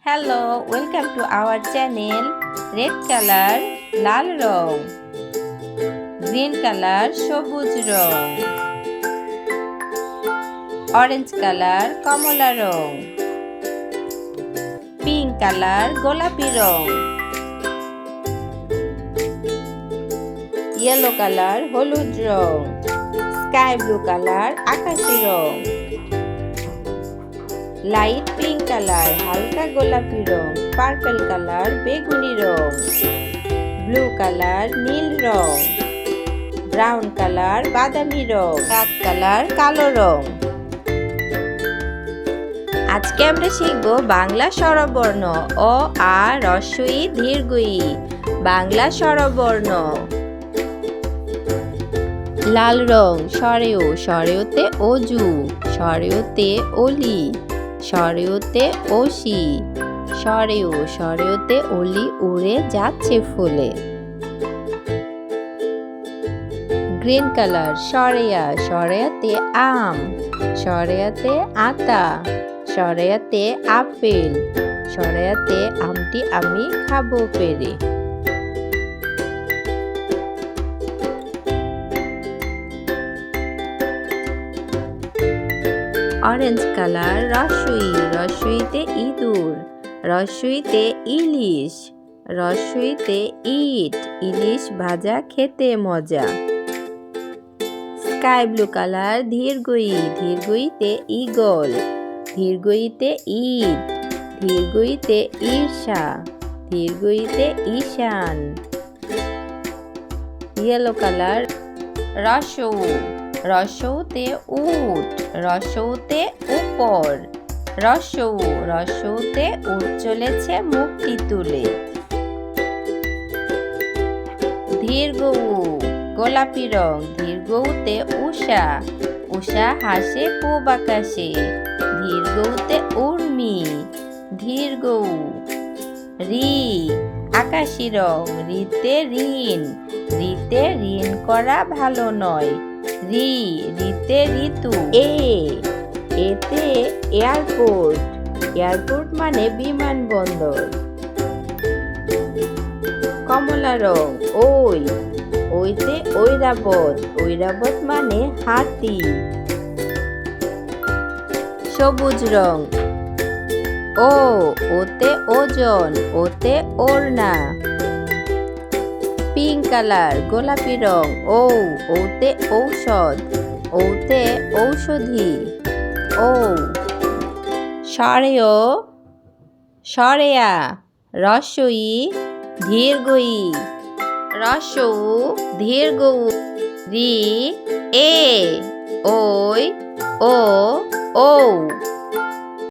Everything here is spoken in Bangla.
Hello, welcome to our channel. Red color Lal wrong, green color সবুজ রং, orange color কমলা রং, pink color গোলাপি রং, yellow color হলুদ রং, sky blue color আকাশী রং, লাইট পিঙ্ক কালার হালকা গোলাপি রং, পার্পল কালার বেগুনি রং, ব্লু কালার নীল রং, ব্রাউন কালার বাদামি রং, ব্ল্যাক কালার কালো রং। আজকে আমরা শিখব বাংলা স্বরবর্ণ অ আ হ্রস্ব ই দীর্ঘ ই বাংলা স্বরবর্ণ। লাল রং সরেও, সরেওতে অজু, সরেওতে অলি, সরেওতে ওসি, সরেও, সরেওতে অলি উড়ে যাচ্ছে ফুলে। গ্রিন কালার সরেয়া, সরেয়াতে আম, সরেয়াতে আতা, সরেয়াতে আপেল, সরেয়াতে আমটি আমি খাবো পেরে। অরেঞ্জ কালার রসই, রসইতে ইঁদুর, রসইতে ইলিশ, রসইতে ইট, ইলিশ ভাজা খেতে মজা। স্কাই ব্লু কালার দীর্ঘই, দীর্ঘইতে ঈগল, দীর্ঘইতে ঈদ, দীর্ঘইতে ঈর্ষা, দীর্ঘইতে ঈশান। ইয়েলো কালার রসৌ, রসৌতে উট, রসৌতে উপর, রসৌ, রসৌতে উট চলেছে মুখটি তুলে। দীর্ঘ উ গোলাপি রং, দীর্ঘ উতে উষা, উষা হাসে পূব আকাশে, দীর্ঘ উতে উর্মি, দীর্ঘ উ। রি আকাশি রং, রিতে ঋণ, রিতে ঋণ করা ভালো নয়, রি রিতে ঋতু। এতে এয়ারপোর্ট, এয়ারপোর্ট মানে বিমানবন্দর। কমলা রং ওই, ওইতে ঐরাবত, ঐরাবত মানে হাতি। সবুজ রং ও, ওতে ওজন, ওতে ওড়না। পিঙ্ক কালার গোলাপি রং ও, ওতে ঔষধ, ওতে ঔষধি। ও সরেও, সরেয়া রসই দীর্ঘই, রসৌ দীর্ঘ রি এ ওই ও ঔ।